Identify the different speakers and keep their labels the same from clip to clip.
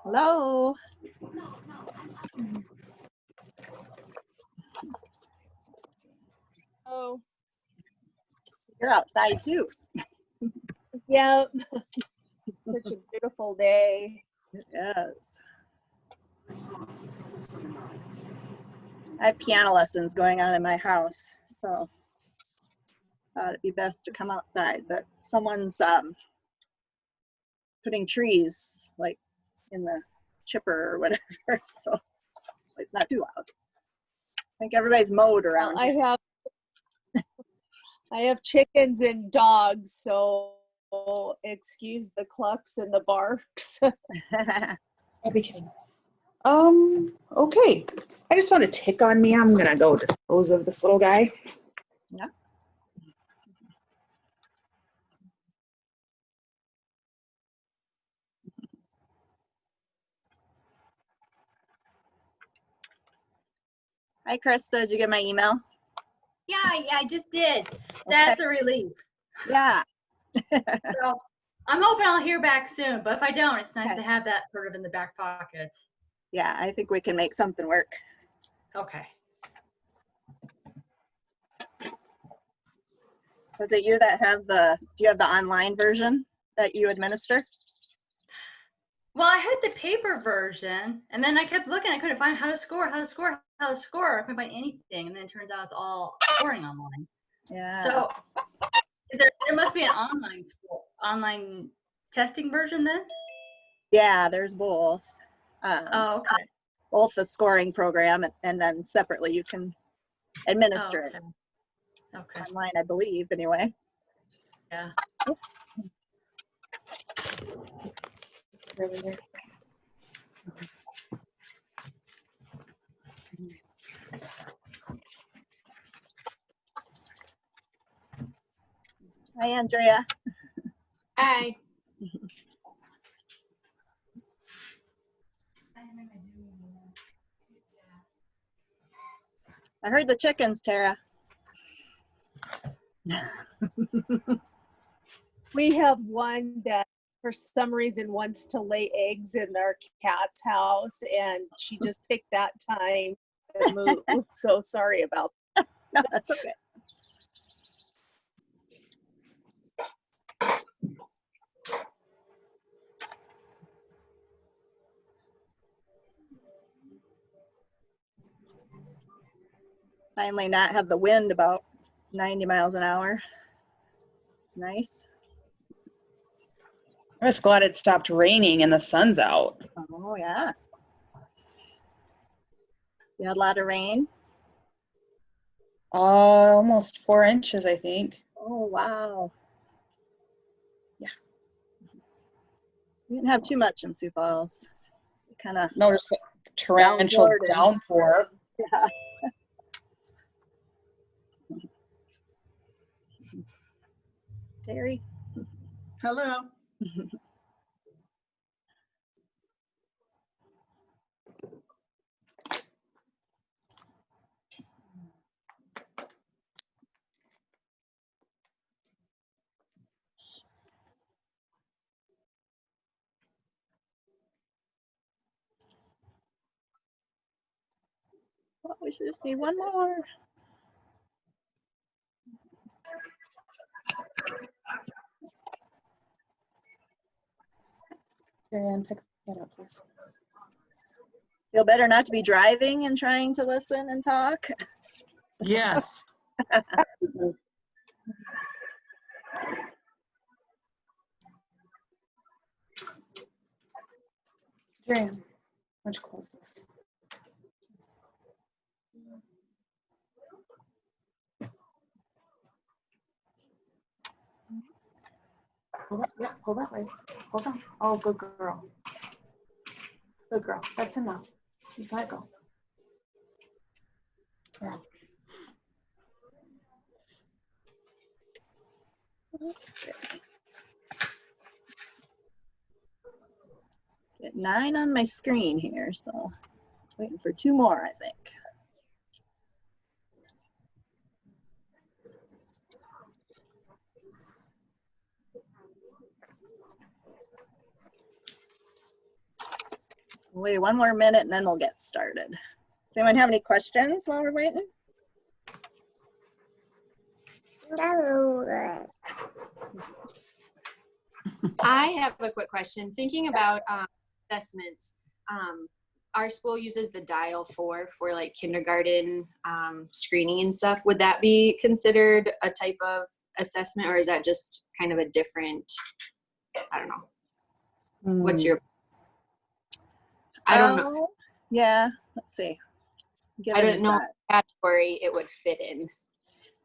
Speaker 1: Hello.
Speaker 2: Oh,
Speaker 1: You're outside too.
Speaker 2: yeah. Such a beautiful day.
Speaker 1: It is. I have piano lessons going on in my house, so thought it'd be best to come outside. But someone's putting trees like in the chipper or whatever, so it's not too loud. I think everybody's mowed around.
Speaker 2: Well, I have chickens and dogs, so excuse the clucks and the barks.
Speaker 3: I'll be kidding. Okay. I just want to tick on me. I'm gonna go dispose of this little guy.
Speaker 1: Yeah. Hi, Krista. Did you get my email?
Speaker 4: Yeah, I just did. That's a relief.
Speaker 1: Yeah.
Speaker 4: So I'm hoping I'll hear back soon, but if I don't, it's nice to have that sort of in the back pocket.
Speaker 1: Yeah, I think we can make something work.
Speaker 4: Okay.
Speaker 1: Was it you that have do you have the online version that you administer?
Speaker 4: Well, I had the paper version, and then I kept looking. I couldn't find how to score. I couldn't find anything, and then it turns out it's all scoring online.
Speaker 1: Yeah.
Speaker 4: So there must be an online testing version then?
Speaker 1: Yeah, there's both.
Speaker 4: Oh, okay.
Speaker 1: Both the scoring program and then separately you can administer it
Speaker 4: Okay.
Speaker 1: online, I believe, anyway.
Speaker 4: Yeah.
Speaker 1: Hi, Andrea.
Speaker 2: Hi.
Speaker 1: I heard the chickens, Tara.
Speaker 2: We have one that for some reason wants to lay eggs in our cat's house, and she just picked that time to move. So sorry about that.
Speaker 1: No, that's okay. Finally not have the wind about 90 miles an hour. It's nice.
Speaker 3: I'm just glad it stopped raining and the sun's out.
Speaker 1: Oh, yeah. You had a lot of rain?
Speaker 3: Almost 4 inches, I think.
Speaker 1: Oh, wow.
Speaker 3: Yeah.
Speaker 1: We didn't have too much in Sioux Falls. Kind of.
Speaker 3: No, just a torrential downpour.
Speaker 1: Yeah. Terry?
Speaker 5: Hello.
Speaker 1: Oh, we should just need one more.
Speaker 3: And pick that up, please.
Speaker 1: Feel better not to be driving and trying to listen and talk?
Speaker 5: Yes.
Speaker 3: Jan, why don't you close this? Hold up, yeah, hold that way. Hold on. Oh, good girl. Good girl. That's enough. You gotta go. Yeah.
Speaker 1: Get 9 on my screen here, so waiting for 2 more, I think. Wait one more minute and then we'll get started. Does anyone have any questions while we're waiting?
Speaker 6: I have a quick question. Thinking about assessments, our school uses the dial for like kindergarten screening and stuff. Would that be considered a type of assessment, or is that just kind of a different, I don't know. What's your, I don't know.
Speaker 1: Yeah, let's see.
Speaker 6: I
Speaker 1: Given
Speaker 6: don't know
Speaker 1: that-
Speaker 6: what category it would fit in.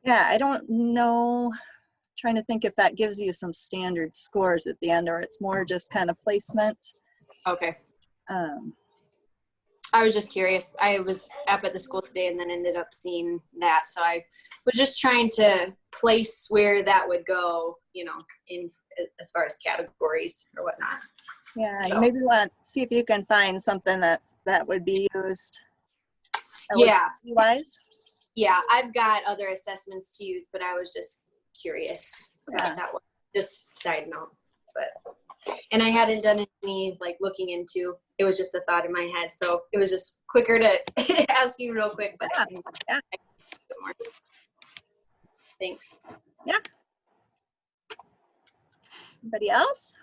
Speaker 1: Yeah, I don't know. Trying to think if that gives you some standard scores at the end, or it's more just kind of placement.
Speaker 6: Okay.
Speaker 1: Um,
Speaker 6: I was just curious. I was up at the school today and then ended up seeing that. So I was just trying to place where that would go, you know, in as far as categories or whatnot.
Speaker 1: yeah,
Speaker 6: So.
Speaker 1: you maybe want to see if you can find something that would be used.
Speaker 6: Yeah.
Speaker 1: Wise.
Speaker 6: Yeah, I've got other assessments to use, but I was just curious about
Speaker 1: Yeah.
Speaker 6: that one. Just side note. And I hadn't done any like looking into. It was just a thought in my head, so it was just quicker to ask you real quick. But
Speaker 1: Yeah.
Speaker 6: Thanks.
Speaker 1: Anybody else?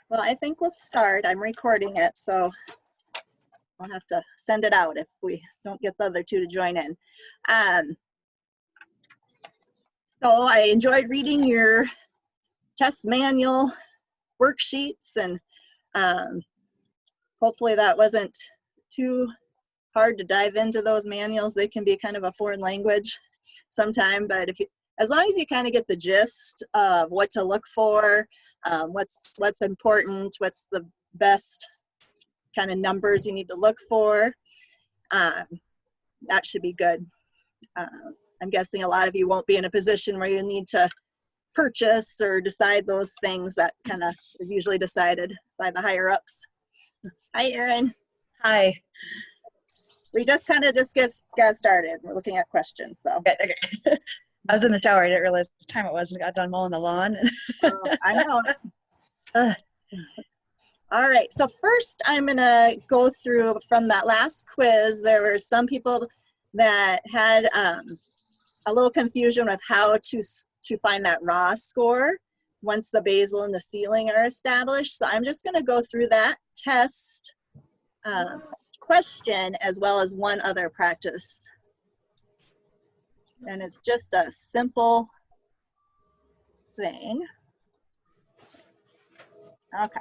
Speaker 1: Well, I think we'll start. I'm recording it, so I'll have to send it out if we don't get the other two to join in. So I enjoyed reading your test manual worksheets, and hopefully that wasn't too hard to dive into those manuals. They can be kind of a foreign language sometime, but if you, as long as you kind of get the gist of what to look for, what's important, what's the best kind of numbers you need to look for, that should be good. I'm guessing a lot of you won't be in a position where you need to purchase or decide those things. That kind of is usually decided by the higher ups. Hi, Erin.
Speaker 7: Hi.
Speaker 1: We just kind of got started. We're looking at questions, so.
Speaker 7: Okay. I was in the shower. I didn't realize what time it was and got done mowing the lawn.
Speaker 1: I know. All right, so first I'm gonna go through from that last quiz. There were some people that had a little confusion with how to find that raw score once the basal and the ceiling are established. So I'm just gonna go through that test question as well as one other practice. And it's just a simple thing. Okay.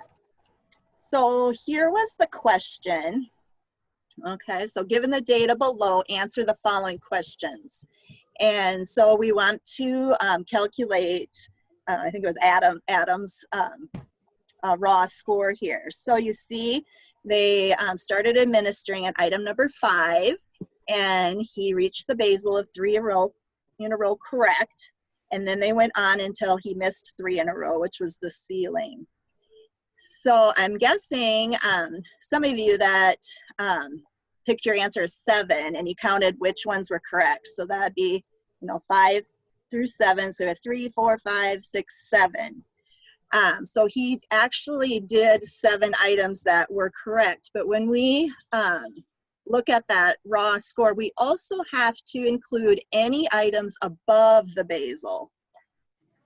Speaker 1: So here was the question. Okay, so given the data below, answer the following questions. And so we want to calculate, I think it was Adam's raw score here. So you see, they started administering at item number 5, and he reached the basal of 3 in a row correct. And then they went on until he missed 3 in a row, which was the ceiling. So I'm guessing some of you that picked your answer as 7 and you counted which ones were correct. So that'd be, 5 through 7. So we have 3, 4, 5, 6, 7. So he actually did 7 items that were correct. But when we look at that raw score, we also have to include any items above the basal.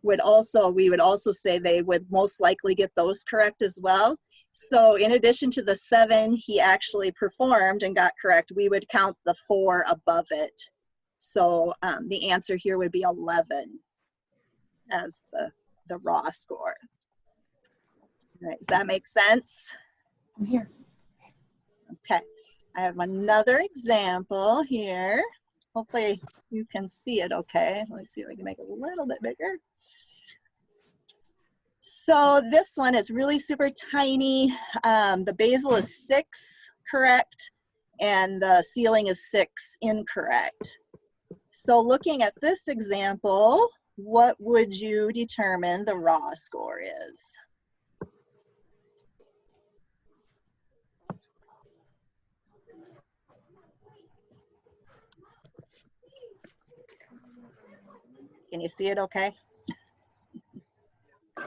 Speaker 1: We would also say they would most likely get those correct as well. So in addition to the 7 he actually performed and got correct, we would count the 4 above it. So the answer here would be 11 as the raw score. All right, does that make sense?
Speaker 3: I'm here.
Speaker 1: Okay, I have another example here. Hopefully you can see it okay. Let me see if I can make it a little bit bigger. So this one is really super tiny. The basal is 6 correct, and the ceiling is 6 incorrect. So looking at this example, what would you determine the raw score is? Can you see it okay?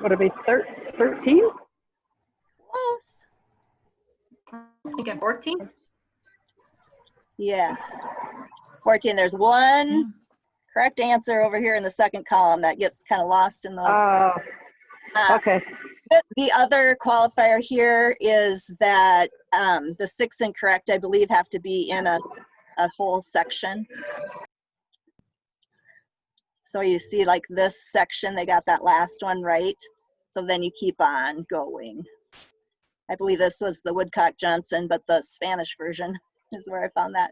Speaker 8: Would it be 13?
Speaker 1: Close.
Speaker 4: I was thinking 14.
Speaker 1: Yes. 14. There's one correct answer over here in the second column that gets kind of lost in those.
Speaker 8: Okay.
Speaker 1: The other qualifier here is that the 6 incorrect, I believe, have to be in a whole section. So you see like this section, they got that last one right. So then you keep on going. I believe this was the Woodcock-Johnson, but the Spanish version is where I found that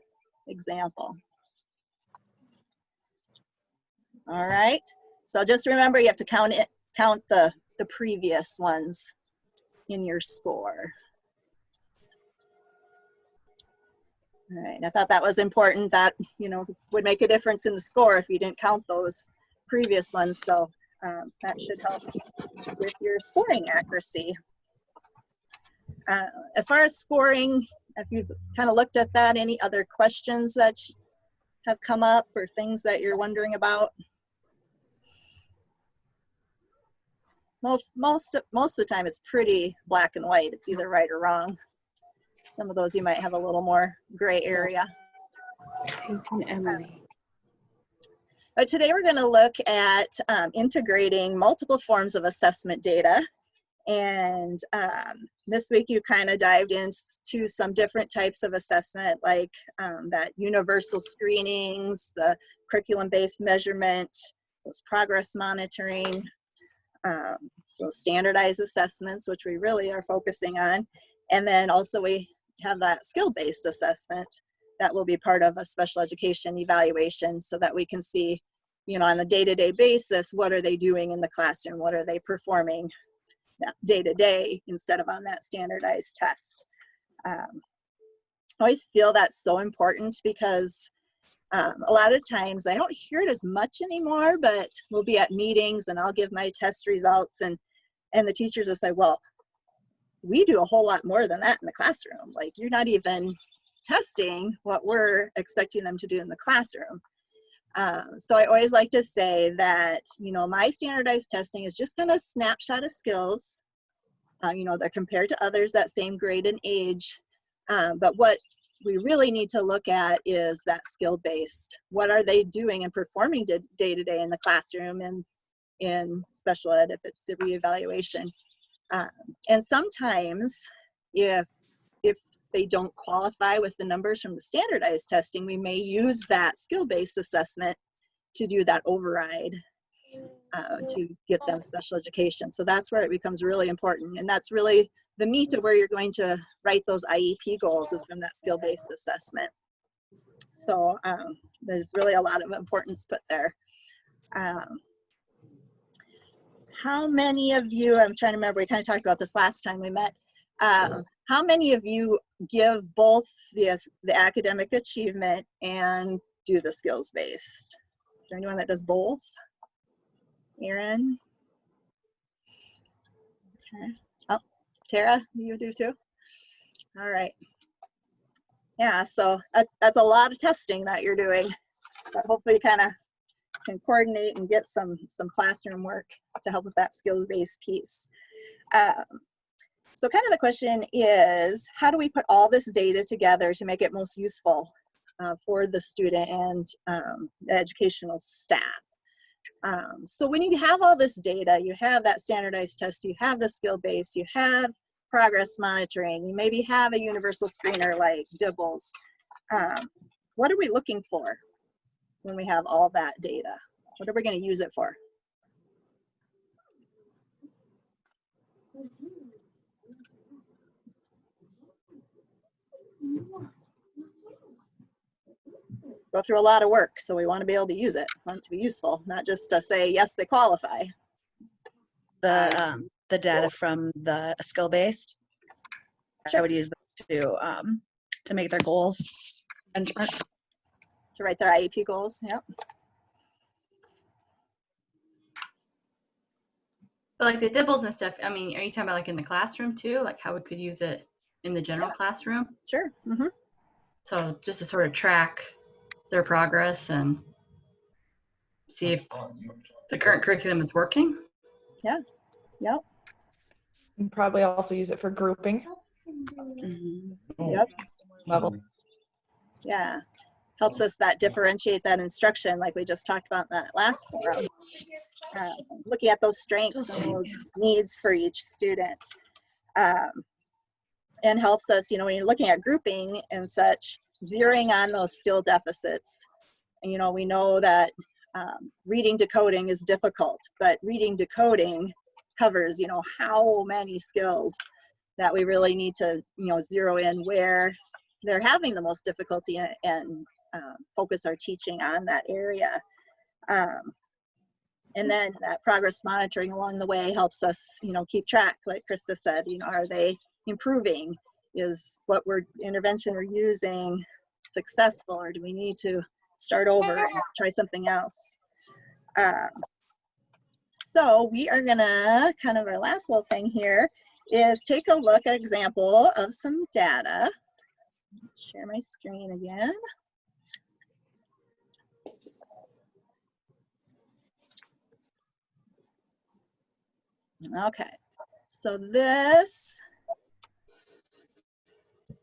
Speaker 1: example. All right, so just remember you have to count the previous ones in your score. All right, I thought that was important. That, you know, would make a difference in the score if you didn't count those previous ones. So that should help with your scoring accuracy. As far as scoring, if you've kind of looked at that, any other questions that have come up or things that you're wondering about? Most of the time it's pretty black and white. It's either right or wrong. Some of those you might have a little more gray area.
Speaker 3: Emily.
Speaker 1: But today we're going to look at integrating multiple forms of assessment data. And this week you kind of dived into some different types of assessment, like that universal screenings, the curriculum-based measurement, those progress monitoring, those standardized assessments, which we really are focusing on. And then also we have that skill-based assessment that will be part of a special education evaluation so that we can see, you know, on a day-to-day basis, what are they doing in the classroom? What are they performing day to day instead of on that standardized test. I always feel that's so important because a lot of times I don't hear it as much anymore, but we'll be at meetings and I'll give my test results and the teachers will say, well, we do a whole lot more than that in the classroom. Like, you're not even testing what we're expecting them to do in the classroom. So I always like to say that, you know, my standardized testing is just kind of a snapshot of skills. You know, they're compared to others that same grade and age. But what we really need to look at is that skill-based. What are they doing and performing day to day in the classroom and in special ed if it's a reevaluation. And sometimes if they don't qualify with the numbers from the standardized testing, we may use that skill-based assessment to do that override to get them special education. So that's where it becomes really important. And that's really the meat of where you're going to write those IEP goals, is from that skill-based assessment. So there's really a lot of importance put there. How many of you, I'm trying to remember, we kind of talked about this last time we met. How many of you give both the academic achievement and do the skills-based? Is there anyone that does both? Erin? Okay. Oh, Tara, you do too? All right. Yeah, so that's a lot of testing that you're doing. But hopefully you kind of can coordinate and get some classroom work to help with that skills-based piece. So kind of the question is, how do we put all this data together to make it most useful for the student and the educational staff? So when you have all this data, you have that standardized test, you have the skill base, you have progress monitoring, you maybe have a universal screener like Dibbles. What are we looking for when we have all that data? What are we going to use it for? Go through a lot of work, so we want to be able to use it. We want it to be useful, not just to say, yes, they qualify.
Speaker 7: The data from the skill-based,
Speaker 1: Sure.
Speaker 7: I would use them to make their goals and
Speaker 1: To write their IEP goals, yep.
Speaker 4: But like the dibbles and stuff, I mean, are you talking about like in the classroom too? Like how we could use it in the general classroom?
Speaker 1: Sure. Mm-hmm.
Speaker 4: So just to sort of track their progress and see if the current curriculum is working?
Speaker 1: Yeah. Yep.
Speaker 9: You can probably also use it for grouping
Speaker 1: Yep.
Speaker 9: levels.
Speaker 1: Yeah. Helps us that differentiate that instruction like we just talked about in that last forum. Looking at those strengths and those needs for each student. And helps us, when you're looking at grouping and such, zeroing on those skill deficits. And, we know that reading decoding is difficult, but reading decoding covers, how many skills that we really need to, zero in where they're having the most difficulty and focus our teaching on that area. And then that progress monitoring along the way helps us, keep track, like Krista said, are they improving? Is what intervention we're using successful, or do we need to start over and try something else? So we are gonna, kind of our last little thing here is take a look at example of some data. Share my screen again. Okay, so this,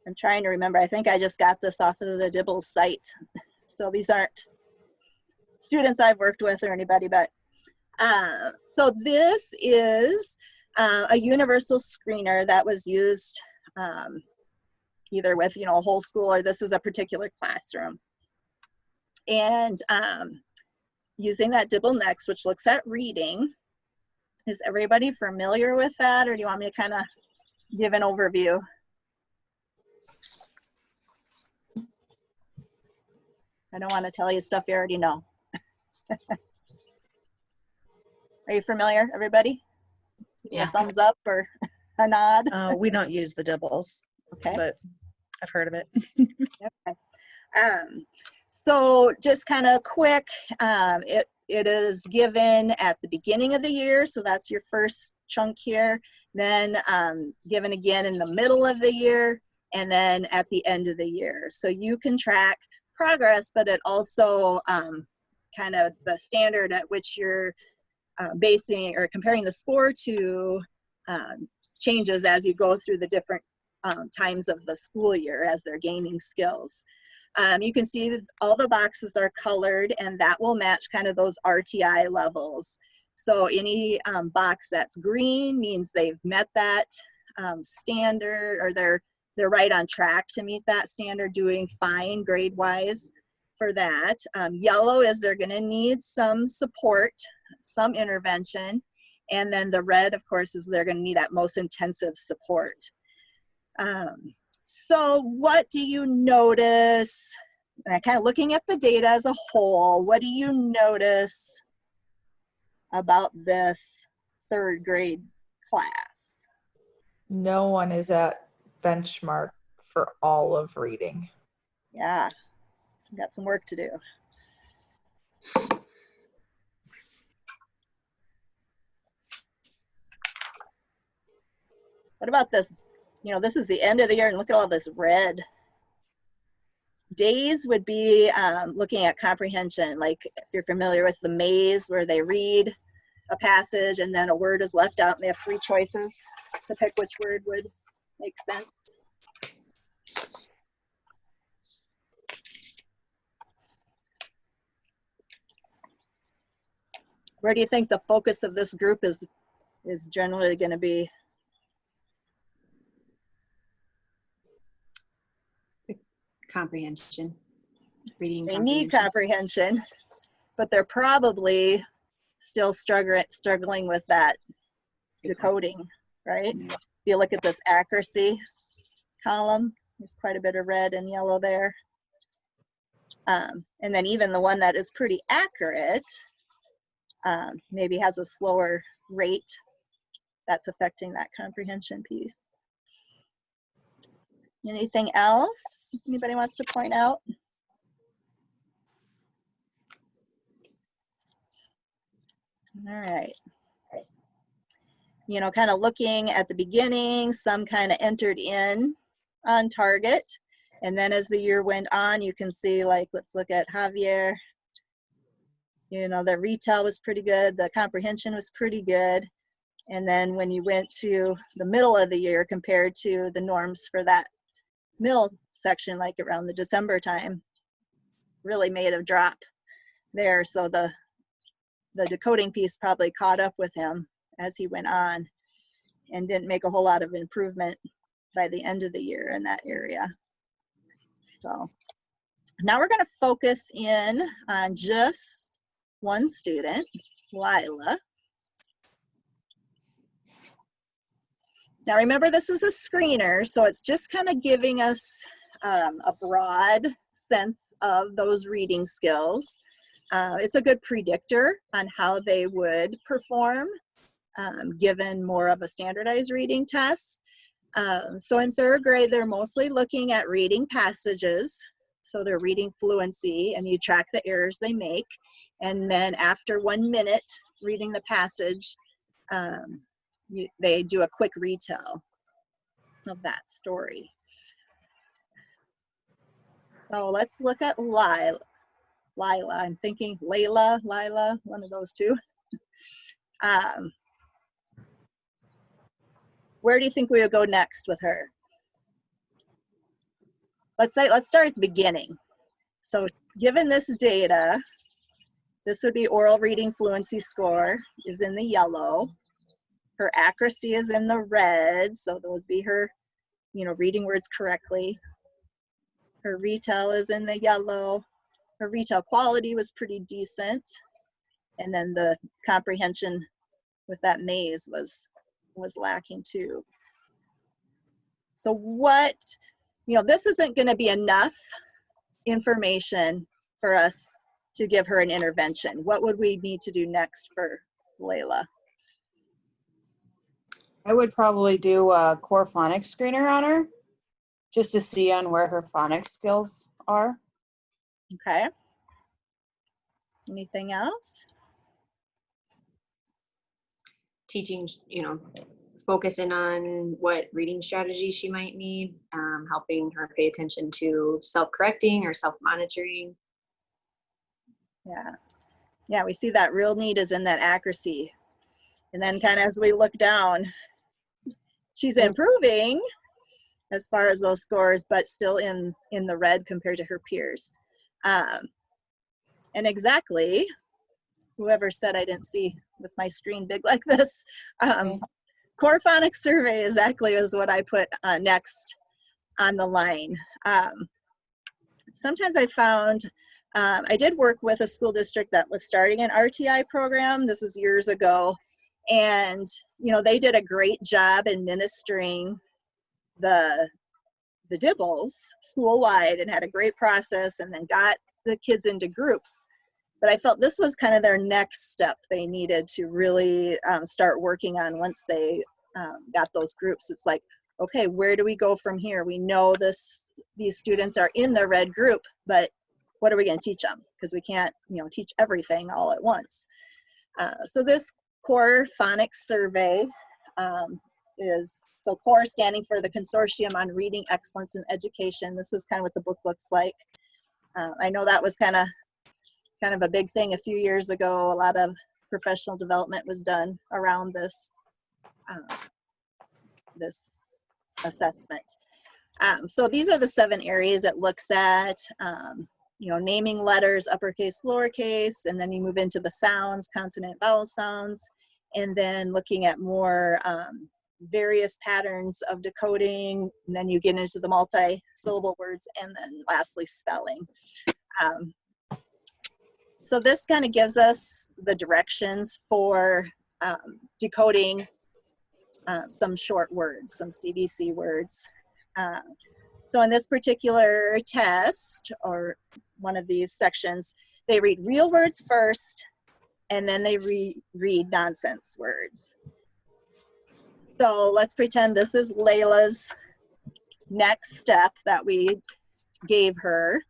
Speaker 1: I'm trying to remember, I think I just got this off of the Dibbles site. So these aren't students I've worked with or anybody, but so this is a universal screener that was used either with, a whole school, or this is a particular classroom. And using that Dibble Next, which looks at reading. Is everybody familiar with that, or do you want me to kind of give an overview? I don't want to tell you stuff you already know. Are you familiar, everybody?
Speaker 7: Yeah.
Speaker 1: A thumbs up or a nod?
Speaker 7: We don't use the Dibbles,
Speaker 1: Okay.
Speaker 7: but I've heard of it.
Speaker 1: Okay. So just kind of quick, it is given at the beginning of the year, so that's your first chunk here, then given again in the middle of the year, and then at the end of the year. So you can track progress, but it also kind of the standard at which you're basing or comparing the score to changes as you go through the different times of the school year as they're gaining skills. You can see that all the boxes are colored, and that will match kind of those RTI levels. So any box that's green means they've met that standard, or they're right on track to meet that standard, doing fine grade-wise for that. Yellow is they're going to need some support, some intervention, and then the red, of course, is they're going to need that most intensive support. So what do you notice, kind of looking at the data as a whole, what do you notice about this third grade class?
Speaker 9: No one is at benchmark for all of reading.
Speaker 1: Yeah, so we've got some work to do. What about this? This is the end of the year, and look at all this red. Days would be looking at comprehension, like if you're familiar with the maze where they read a passage and then a word is left out and they have 3 choices to pick which word would make sense. Where do you think the focus of this group is generally going to be?
Speaker 6: Comprehension, reading.
Speaker 1: They need comprehension, but they're probably still struggling with that decoding, right? If you look at this accuracy column, there's quite a bit of red and yellow there. And then even the one that is pretty accurate maybe has a slower rate that's affecting that comprehension piece. Anything else anybody wants to point out? All right. Kind of looking at the beginning, some kind of entered in on target. And then as the year went on, you can see, like, let's look at Javier. The retail was pretty good. The comprehension was pretty good. And then when you went to the middle of the year compared to the norms for that middle section, like around the December time, really made a drop there. So the decoding piece probably caught up with him as he went on and didn't make a whole lot of improvement by the end of the year in that area. So now we're going to focus in on just one student, Lila. Now remember, this is a screener, so it's just kind of giving us a broad sense of those reading skills. It's a good predictor on how they would perform given more of a standardized reading test. So in third grade, they're mostly looking at reading passages. So they're reading fluency, and you track the errors they make. And then after 1 minute reading the passage, they do a quick retell of that story. So let's look at Lila. I'm thinking Lila, one of those two. Where do you think we would go next with her? Let's start at the beginning. So given this data, this would be oral reading fluency score is in the yellow. Her accuracy is in the red, so that would be her, reading words correctly. Her retell is in the yellow. Her retell quality was pretty decent. And then the comprehension with that maze was lacking too. So this isn't going to be enough information for us to give her an intervention. What would we need to do next for Layla?
Speaker 7: I would probably do a core phonics screener on her, just to see on where her phonics skills are.
Speaker 1: Okay. Anything else?
Speaker 6: Teaching, focus in on what reading strategy she might need, helping her pay attention to self-correcting or self-monitoring.
Speaker 1: Yeah, we see that real need is in that accuracy. And then kind of as we look down, she's improving as far as those scores, but still in the red compared to her peers. And exactly, whoever said I didn't see with my screen big like this, core phonics survey exactly is what I put next on the line. Sometimes I found, I did work with a school district that was starting an RTI program. This is years ago. And, they did a great job administering the DIBELS school-wide and had a great process and then got the kids into groups. But I felt this was kind of their next step they needed to really start working on once they got those groups. It's like, okay, where do we go from here? We know these students are in the red group, but what are we going to teach them? Because we can't, teach everything all at once. So this core phonics survey is, so core standing for the Consortium on Reading Excellence in Education. This is kind of what the book looks like. I know that was kind of a big thing a few years ago. A lot of professional development was done around this this assessment. So these are the 7 areas it looks at. Naming letters, uppercase, lowercase, and then you move into the sounds, consonant, vowel sounds, and then looking at more various patterns of decoding, and then you get into the multi-syllable words, and then lastly spelling. So this kind of gives us the directions for decoding some short words, some CVC words. So in this particular test, or one of these sections, they read real words first, and then they read nonsense words. So let's pretend this is Layla's next step that we gave her.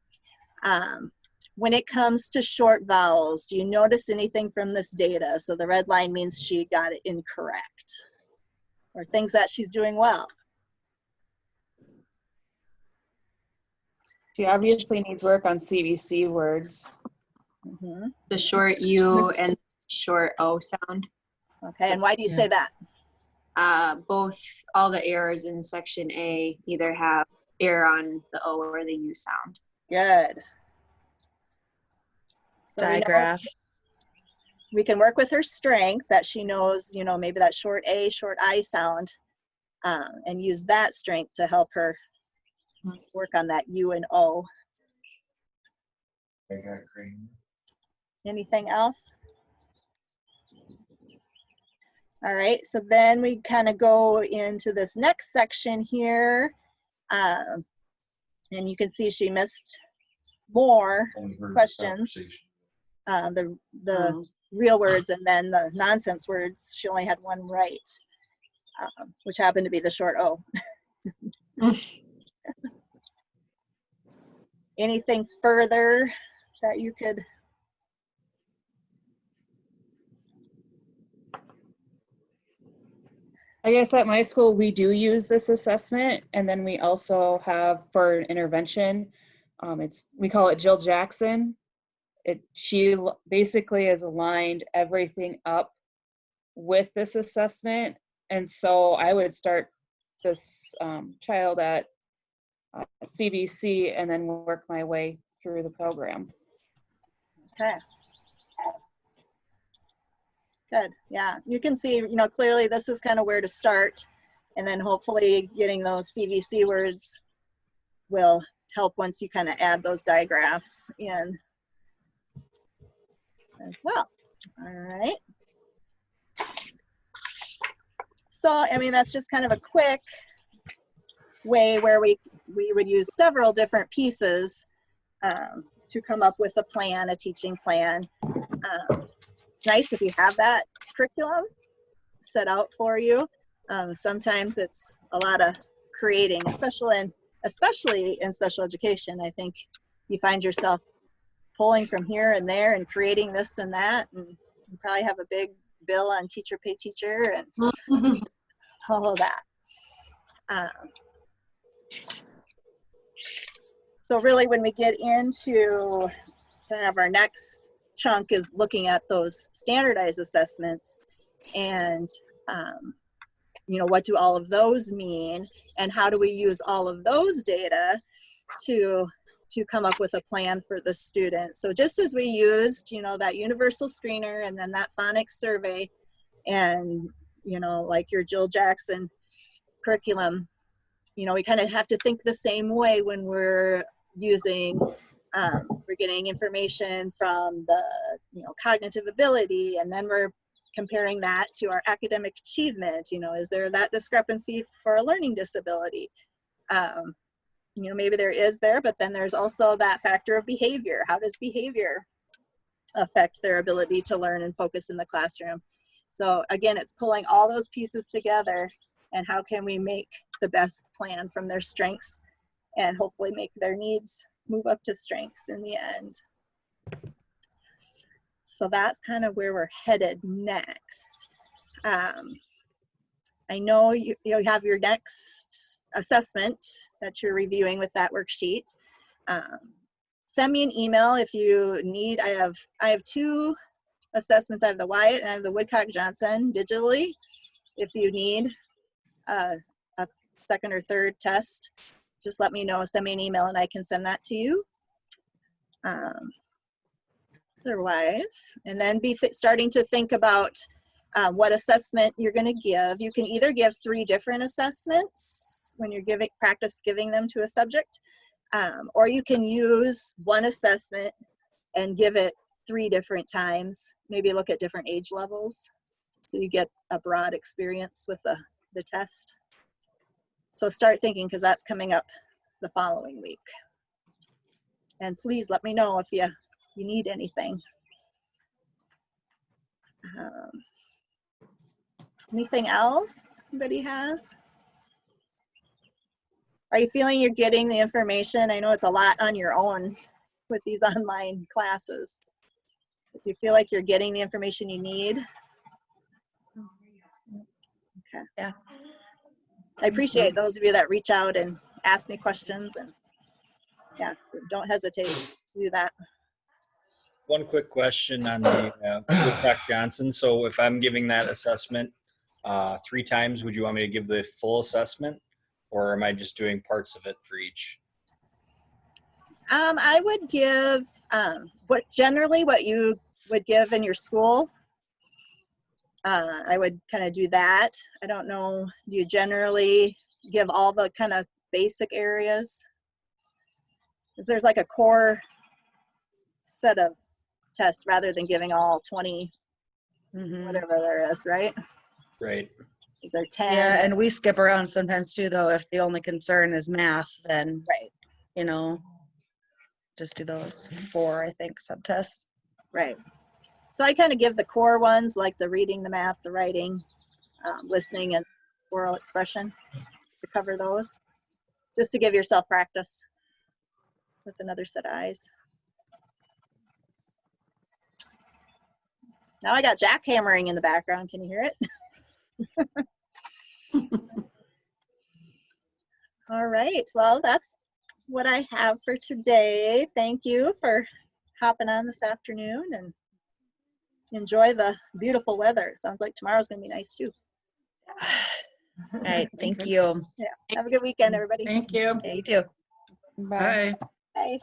Speaker 1: When it comes to short vowels, do you notice anything from this data? So the red line means she got it incorrect, or things that she's doing well.
Speaker 7: She obviously needs work on CVC words.
Speaker 6: The short U and short O sound.
Speaker 1: Okay, and why do you say that?
Speaker 6: both all the errors in section A either have error on the O or the U sound.
Speaker 1: Good. So we know
Speaker 10: Digraphs.
Speaker 1: we can work with her strength that she knows, you know, maybe that short A, short I sound, and use that strength to help her work on that U and O. Anything else? All right, so then we kind of go into this next section here. And you can see she missed more questions. The real words and then the nonsense words, she only had one right, which happened to be the short O. Anything further that you could?
Speaker 7: I guess at my school, we do use this assessment, and then we also have for intervention, we call it Jill Jackson. She basically has aligned everything up with this assessment, and so I would start this child at CBC and then work my way through the program.
Speaker 1: Okay. Good. Yeah, you can see, you know, clearly this is kind of where to start, and then hopefully getting those CVC words will help once you kind of add those digraphs in as well. All right. So, I mean, that's just kind of a quick way where we would use several different pieces to come up with a plan, a teaching plan. It's nice if you have that curriculum set out for you. Sometimes it's a lot of creating, especially in special education. I think you find yourself pulling from here and there and creating this and that, and you probably have a big bill on teacher pay teacher and all of that. So really when we get into kind of our next chunk is looking at those standardized assessments and you know, what do all of those mean and how do we use all of those data to come up with a plan for the student. So just as we used, you know, that universal screener and then that phonics survey and, you know, like your Jill Jackson curriculum, you know, we kind of have to think the same way when we're using, we're getting information from the, you know, cognitive ability, and then we're comparing that to our academic achievement. You know, is there that discrepancy for a learning disability? You know, maybe there is there, but then there's also that factor of behavior. How does behavior affect their ability to learn and focus in the classroom? So again, it's pulling all those pieces together and how can we make the best plan from their strengths and hopefully make their needs move up to strengths in the end. So that's kind of where we're headed next. I know you have your next assessment that you're reviewing with that worksheet. Send me an email if you need. I have two assessments. I have the Wyatt and I have the Woodcock-Johnson digitally. If you need a second or third test, just let me know. Send me an email and I can send that to you. Otherwise, and then starting to think about what assessment you're going to give. You can either give 3 different assessments when you're practice giving them to a subject, or you can use one assessment and give it 3 different times, maybe look at different age levels so you get a broad experience with the test. So start thinking, because that's coming up the following week. And please let me know if you need anything. Anything else anybody has? Are you feeling you're getting the information? I know it's a lot on your own with these online classes. Do you feel like you're getting the information you need? Okay.
Speaker 10: Yeah.
Speaker 1: I appreciate those of you that reach out and ask me questions, and yes, don't hesitate to do that.
Speaker 11: One quick question on the Woodcock-Johnson. So if I'm giving that assessment,
Speaker 10: 3 times, would you want me to give the full assessment, or am I just doing parts of it for each?
Speaker 1: I would give what you would give in your school. I would kind of do that. I don't know, do you generally give all the kind of basic areas? Because there's like a core set of tests rather than giving all 20, whatever there is, right?
Speaker 10: Right.
Speaker 1: Is there 10?
Speaker 11: Yeah, and we skip around sometimes too, though. If the only concern is math, then,
Speaker 1: Right.
Speaker 11: you know, just do those 4, I think, subtests.
Speaker 1: Right. So I kind of give the core ones like the reading, the math, the writing, listening, and oral expression to cover those, just to give yourself practice with another set of eyes. Now I got jackhammering in the background. Can you hear it? All right. Well, that's what I have for today. Thank you for hopping on this afternoon, and enjoy the beautiful weather. It sounds like tomorrow's going to be nice too.
Speaker 11: All right, thank you.
Speaker 1: Yeah. Have a good weekend, everybody.
Speaker 5: Thank you.
Speaker 11: Okay, you too.
Speaker 9: Bye.
Speaker 5: Bye.
Speaker 1: Bye.